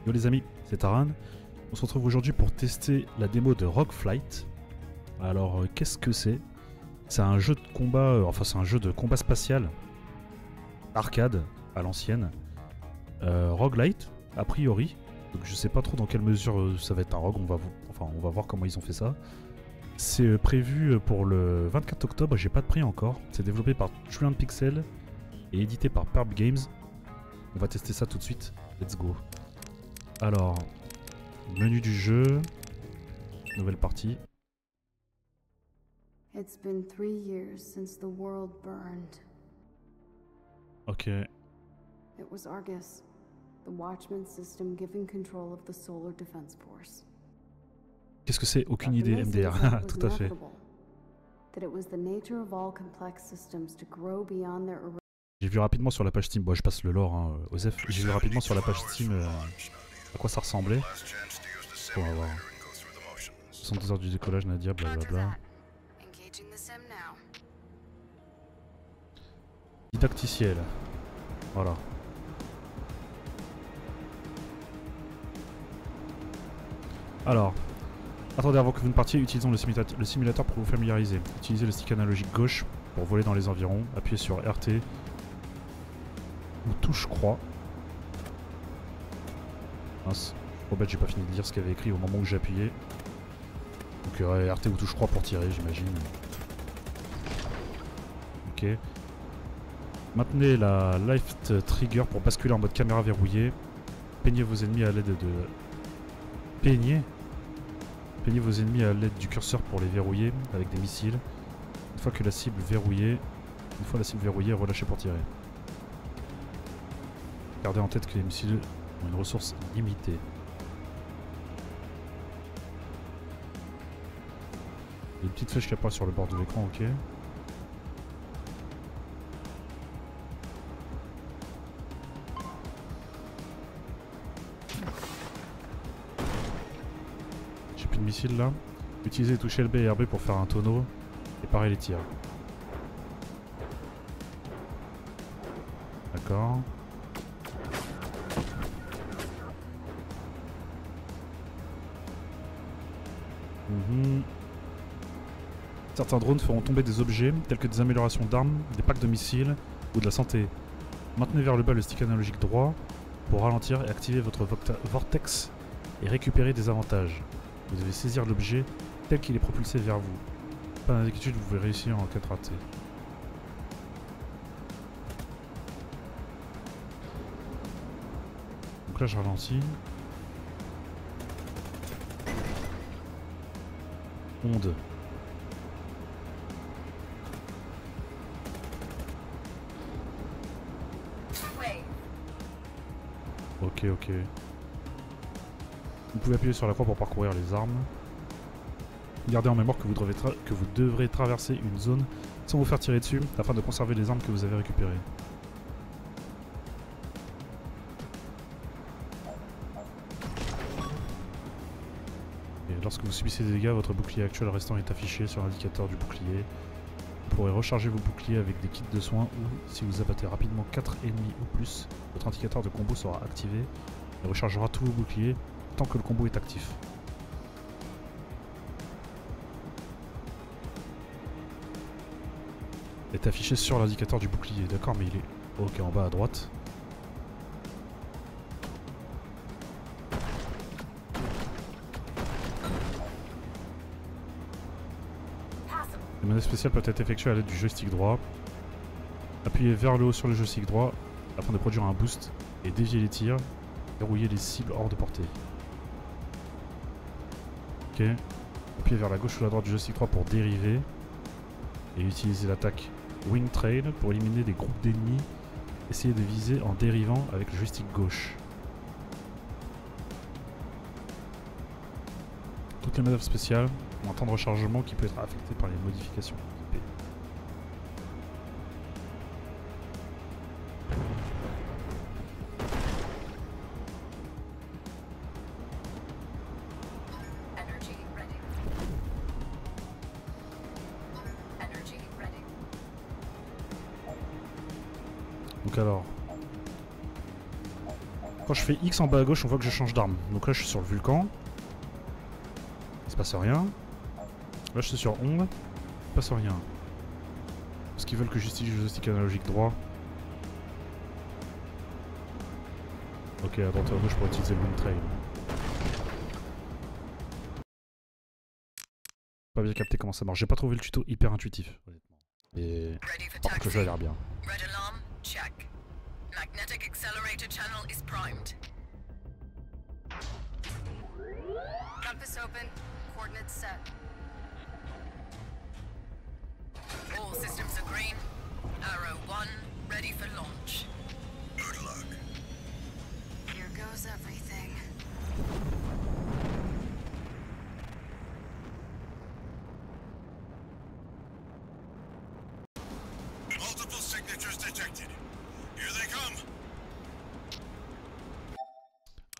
Yo les amis, c'est Taran. On se retrouve aujourd'hui pour tester la démo de Rogue Flight. Alors qu'est-ce que c'est? C'est un jeu de combat, enfin c'est un jeu de combat spatial, arcade à l'ancienne, roguelite a priori. Donc je sais pas trop dans quelle mesure ça va être un rogue, on va voir comment ils ont fait ça. C'est prévu pour le 24 octobre, j'ai pas de prix encore. C'est développé par Truant Pixel et édité par Perp Games. On va tester ça tout de suite, let's go. Alors, menu du jeu, nouvelle partie. It's been 3 years since the world burned. Ok, It was Argus, the Watchman system giving control of the Solar Defense Force. qu'est-ce que c'est? Aucune idée, MDR, tout à fait. That it was the nature of all complex systems to grow beyond their J'ai vu rapidement sur la page Steam, bon je passe le lore, hein, Osef. J'ai vu rapidement sur la page Steam à quoi ça ressemblait. Bon, on va voir. 72 heures du décollage, Nadia, blablabla. Didacticiel. Voilà. Alors, attendez avant que vous ne partiez, utilisons le simulateur pour vous familiariser. Utilisez le stick analogique gauche pour voler dans les environs. Appuyez sur RT ou touche croix. Mince, trop bête, j'ai pas fini de lire ce qu'il y avait écrit au moment où j'ai appuyé. Donc RT ou touche croix pour tirer, j'imagine. Ok. Maintenez la Lift Trigger pour basculer en mode caméra verrouillée. Peignez vos ennemis à l'aide de... Peignez vos ennemis à l'aide du curseur pour les verrouiller avec des missiles. Une fois la cible verrouillée, relâchez pour tirer. Gardez en tête que les missiles ont une ressource limitée. Il y a une petite flèche qui apparaît sur le bord de l'écran, ok. J'ai plus de missiles là. Utilisez les touches LB et RB pour faire un tonneau et parer les tirs. D'accord. Certains drones feront tomber des objets tels que des améliorations d'armes, des packs de missiles ou de la santé. Maintenez vers le bas le stick analogique droit pour ralentir et activer votre vortex et récupérer des avantages. Vous devez saisir l'objet tel qu'il est propulsé vers vous. Pas d'inquiétude, vous pouvez réussir en cas de raté. Donc là je ralentis. Onde. Ok. Vous pouvez appuyer sur la croix pour parcourir les armes. Gardez en mémoire que vous devrez traverser une zone sans vous faire tirer dessus afin de conserver les armes que vous avez récupérées. Et lorsque vous subissez des dégâts, votre bouclier actuel restant est affiché sur l'indicateur du bouclier. Vous pourrez recharger vos boucliers avec des kits de soins ou, si vous abattez rapidement 4 ennemis ou plus, votre indicateur de combo sera activé et rechargera tous vos boucliers tant que le combo est actif. Il est affiché sur l'indicateur du bouclier, d'accord, mais il est ok en bas à droite. Les manœuvres spéciales peuvent être effectuées à l'aide du joystick droit. Appuyez vers le haut sur le joystick droit afin de produire un boost et dévier les tirs, verrouiller les cibles hors de portée. Ok. Appuyez vers la gauche ou la droite du joystick droit pour dériver et utiliser l'attaque Wing Trail pour éliminer des groupes d'ennemis. Essayez de viser en dérivant avec le joystick gauche. Toutes les manœuvres spéciales ont un temps de rechargement qui peut être affecté par les modifications équipées. Donc alors, Quand je fais X en bas à gauche, on voit que je change d'arme. Donc là, je suis sur le Vulcan. Il se passe rien. Là, je suis sur Onde. Il se passe rien. Parce qu'ils veulent que j'utilise le joystick analogique droit. Ok, à droite et à gauche pour utiliser le long trail. Pas bien capté comment ça marche. J'ai pas trouvé le tuto hyper intuitif, honnêtement. Et par contre, le jeu a l'air bien. Red alarm, check. Magnetic accelerator channel is primed. Compass open. Coordinates set. All systems are green. Arrow 1, ready for launch. Good luck. Here goes everything. Multiple signatures detected. Here they come.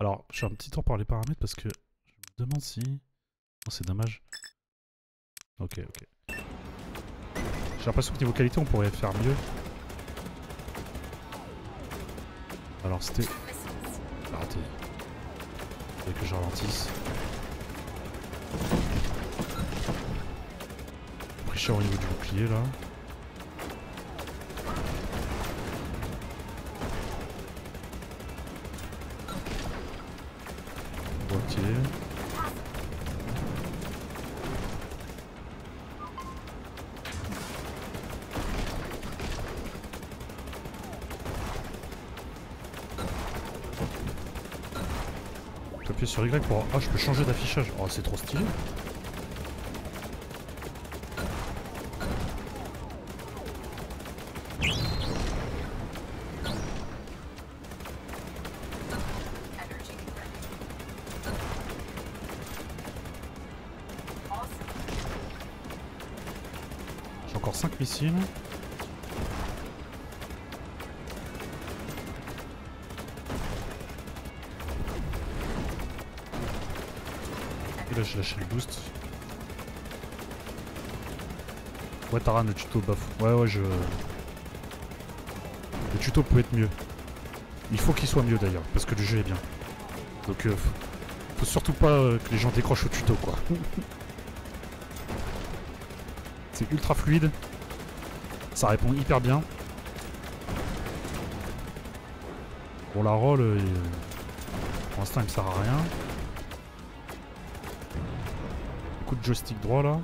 Alors, je fais un petit tour par les paramètres parce que je me demande si... Oh, c'est dommage. Ok, ok. J'ai l'impression que niveau qualité, on pourrait faire mieux. Alors, c'était... Arrêtez. Il faut que je ralentisse. Pris cher au niveau du bouclier, là. Boîtier. J'appuie sur Y pour... Ah, je peux changer d'affichage. Oh, c'est trop stylé. J'ai encore 5 missiles. Et là, j'ai lâché le boost. Ouais, Taran, le tuto baf. Ouais, ouais, je... Le tuto peut être mieux. Il faut qu'il soit mieux d'ailleurs, parce que le jeu est bien. Donc, faut surtout pas que les gens décrochent au tuto, quoi. C'est ultra fluide. Ça répond hyper bien. Bon, la roll, pour l'instant, il me sert à rien. Coup de joystick droit, là.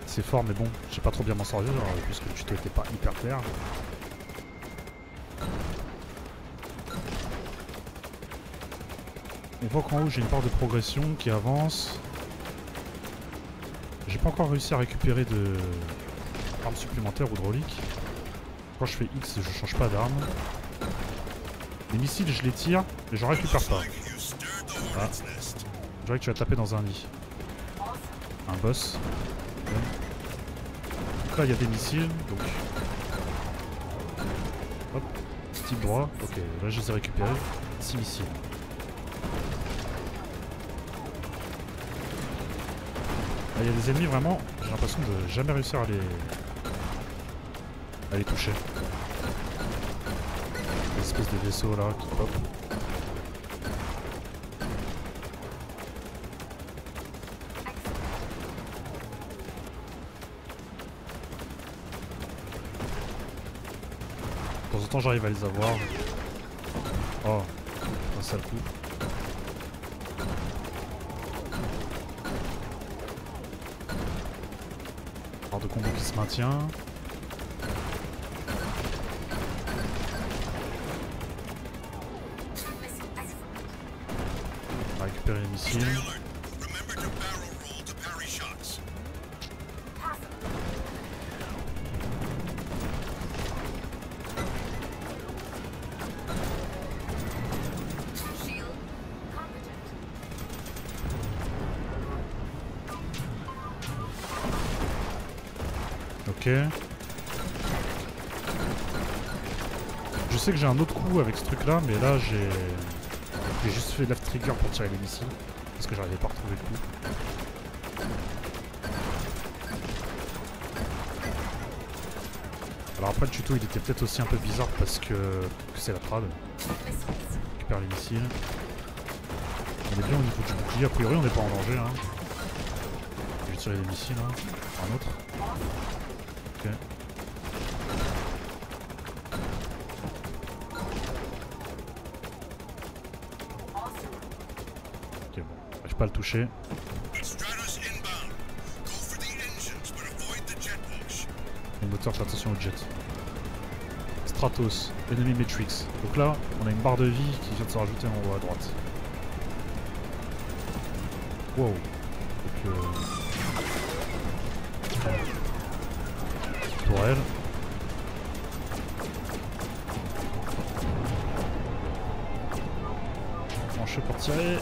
C'est fort, mais bon, j'ai pas trop bien m'en sortir, puisque le tuto était pas hyper clair. On voit qu'en haut, j'ai une barre de progression qui avance. J'ai pas encore réussi à récupérer de armes supplémentaires ou hydrauliques. Quand je fais X, je change pas d'arme. Les missiles, je les tire, mais j'en récupère pas. Ah. Je dirais que tu vas taper dans un nid. Un boss. Donc là, il y a des missiles, donc... Hop, stick droit. Ok, là, je les ai récupérés. 6 missiles. Là, il y a des ennemis, vraiment, j'ai l'impression de jamais réussir à les toucher. Une espèce de vaisseau là qui pop. De temps en temps j'arrive à les avoir. Oh, un sale coup. Barre de combo qui se maintient. On va récupérer les missiles. Ok. Je sais que j'ai un autre coup avec ce truc là, mais là j'ai juste fait left trigger pour tirer les missiles parce que j'arrivais pas à retrouver le coup. Alors après le tuto il était peut-être aussi un peu bizarre parce que c'est la trad. On récupère les missiles. On est bien au niveau du bouclier, a priori on n'est pas en danger hein. Je vais tirer des missiles hein. Un autre. Ok. Ok bon, j'arrive pas à le toucher. Stratos inbound. Go for the engines, but avoid the jet wash. Le moteur, fais attention au jet. Stratos, Enemy Matrix. Donc là, on a une barre de vie qui vient de se rajouter en haut à droite. Wow. Donc, tourelle. Branché pour tirer.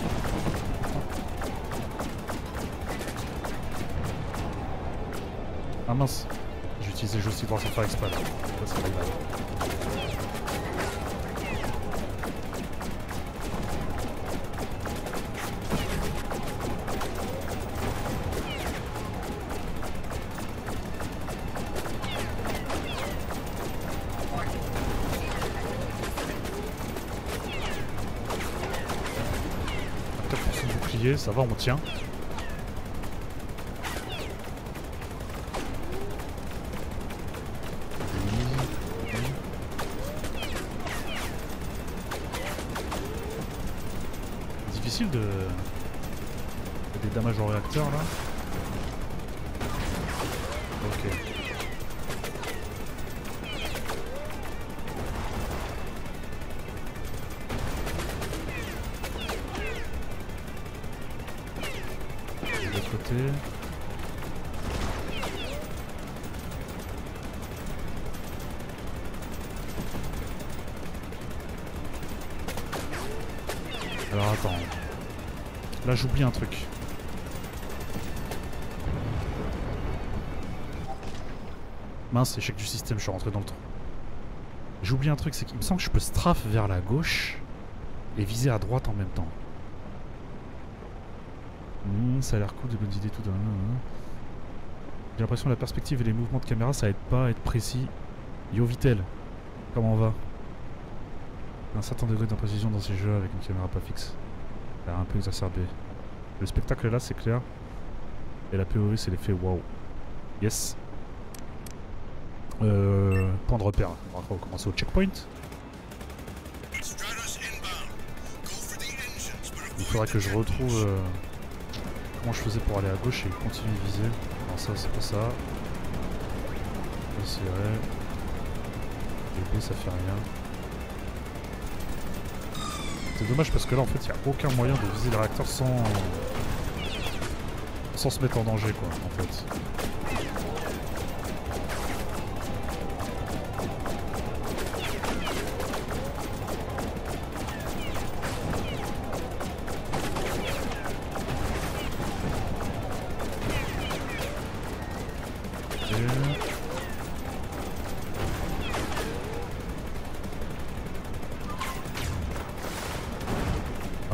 Ah mince. J'ai utilisé le joystick droit sans faire exprès là. Ça va mal. Ça va, on tient. Difficile de... des damages au réacteur là. Ok. Côté. Alors attends. Là j'oublie un truc. Mince, échec du système, je suis rentré dans le trou. J'oublie un truc, c'est qu'il me semble que je peux strafe vers la gauche et viser à droite en même temps. Ça a l'air cool, de bonnes idées tout d'un. J'ai l'impression que la perspective et les mouvements de caméra ça aide pas à être précis. Yo Vitel, comment on va? Un certain degré d'imprécision dans ces jeux avec une caméra pas fixe. Elle a un peu exacerbé. Le spectacle là c'est clair. Et la POV c'est l'effet waouh. Yes. Point de repère. On va commencer au checkpoint. Il faudrait que je retrouve comment je faisais pour aller à gauche et continuer de viser. Non ça c'est pas ça. J'essaierai. Et B ça fait rien. C'est dommage parce que là en fait il n'y a aucun moyen de viser le réacteur sans se mettre en danger quoi en fait.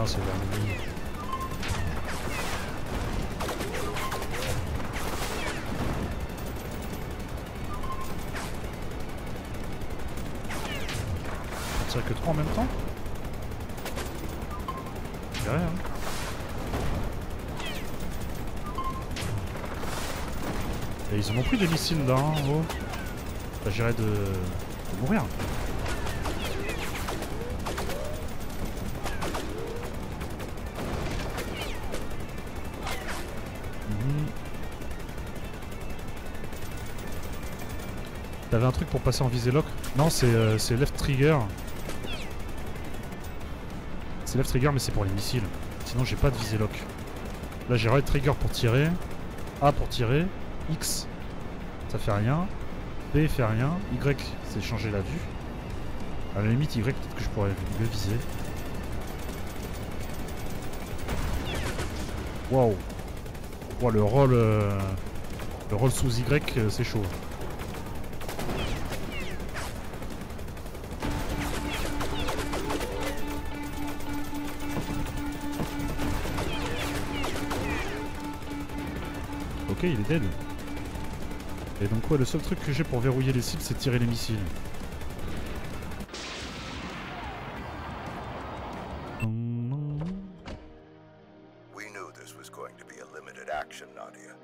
Ah c'est l'ennemi. On tire que 3 en même temps? Je dirais hein. Et ils en ont pris des missiles là, hein, oh. Ça j'irais de mourir. T'avais un truc pour passer en visée lock? Non, c'est left trigger. C'est left trigger, mais c'est pour les missiles. Sinon, j'ai pas de visée lock. Là, j'ai right trigger pour tirer. A pour tirer. X, ça fait rien. B fait rien. Y, c'est changer la vue. À la limite, Y, peut-être que je pourrais le viser. Waouh. Wow, le roll sous Y, c'est chaud. Ok, il est dead. Et donc ouais, le seul truc que j'ai pour verrouiller les cibles, c'est tirer les missiles. We knew this was going to be a limited action, Nadia.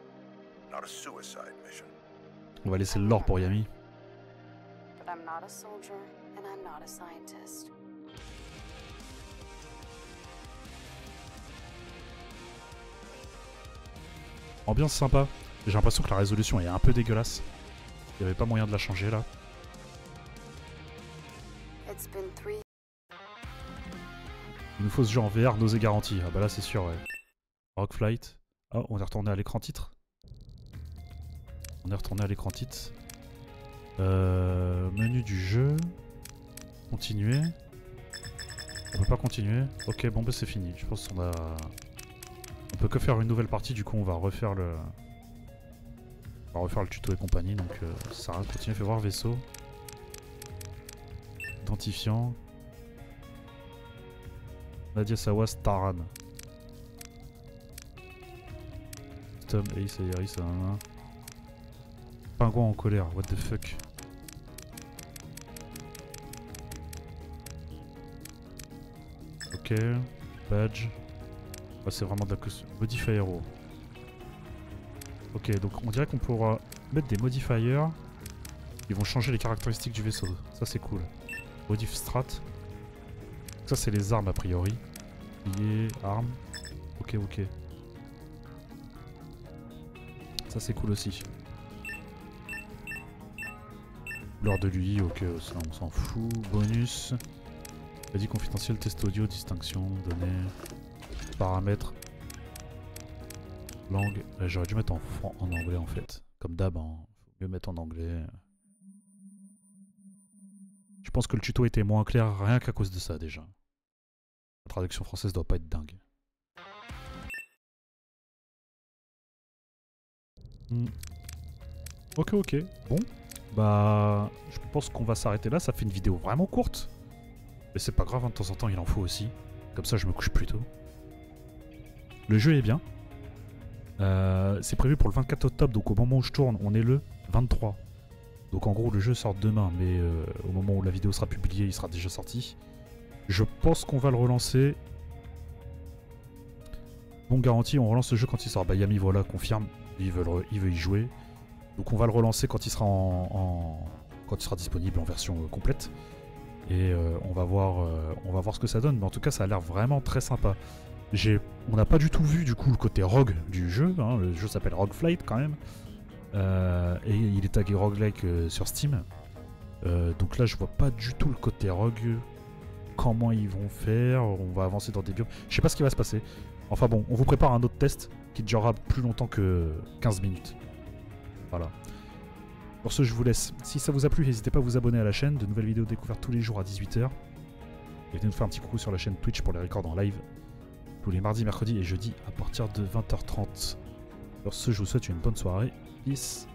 Not a suicide mission. On va laisser l'or pour Yami. But I'm not a soldier, and I'm not a scientist. Ambiance sympa. J'ai l'impression que la résolution est un peu dégueulasse. Il n'y avait pas moyen de la changer là. It's been 3 Il nous faut ce jeu en VR, nausée garantie. Ah bah là c'est sûr, ouais. Rock Flight. Ah, on est retourné à l'écran titre. On est retourné à l'écran titre. Menu du jeu. Continuer. On peut pas continuer. Ok, bon bah c'est fini. Je pense qu'on a... On peut que faire une nouvelle partie, du coup on va refaire le... On va refaire le tuto et compagnie, donc ça sert à rien de continuer. Fais voir vaisseau. Identifiant. Nadia Sawa Staran. Tom Ace Iris, Pingouin en colère, what the fuck. Ok, badge. Ah, c'est vraiment de la costume. Modify Hero. Ok, donc on dirait qu'on pourra mettre des modifiers qui vont changer les caractéristiques du vaisseau. Ça c'est cool. Modif Strat. Ça c'est les armes a priori. Lié, armes. Ok, ok. Ça c'est cool aussi. Couleur de lui, ok, ça on s'en fout. Bonus. Crédit confidentiel, test audio, distinction, données, paramètres, langue. J'aurais dû mettre en anglais en fait. Comme d'hab, hein. Faut mieux mettre en anglais. Je pense que le tuto était moins clair rien qu'à cause de ça déjà. La traduction française doit pas être dingue. Ok, ok. Bon. Bah, je pense qu'on va s'arrêter là. Ça fait une vidéo vraiment courte. Mais c'est pas grave, hein, de temps en temps il en faut aussi. Comme ça je me couche plus tôt. Le jeu est bien. C'est prévu pour le 24 octobre, donc au moment où je tourne, on est le 23. Donc en gros le jeu sort demain, mais au moment où la vidéo sera publiée, il sera déjà sorti. Je pense qu'on va le relancer. Bon garantie, on relance le jeu quand il sort. Bah Yami voilà, confirme, il veut y jouer. Donc on va le relancer quand il sera quand il sera disponible en version complète. Et on va voir ce que ça donne. Mais en tout cas ça a l'air vraiment très sympa. On n'a pas du tout vu du coup le côté rogue du jeu, hein. Le jeu s'appelle Rogue Flight quand même. Et il est tagué roguelike sur Steam. Donc là je vois pas du tout le côté rogue. Comment ils vont faire, on va avancer dans des biomes. Je sais pas ce qui va se passer. Enfin bon, on vous prépare un autre test qui durera plus longtemps que 15 minutes. Voilà. Pour ce, je vous laisse. Si ça vous a plu, n'hésitez pas à vous abonner à la chaîne. De nouvelles vidéos découvertes tous les jours à 18 h. Et venez nous faire un petit coucou sur la chaîne Twitch pour les records en live. Tous les mardis, mercredis et jeudis à partir de 20 h 30. Pour ce, je vous souhaite une bonne soirée. Peace.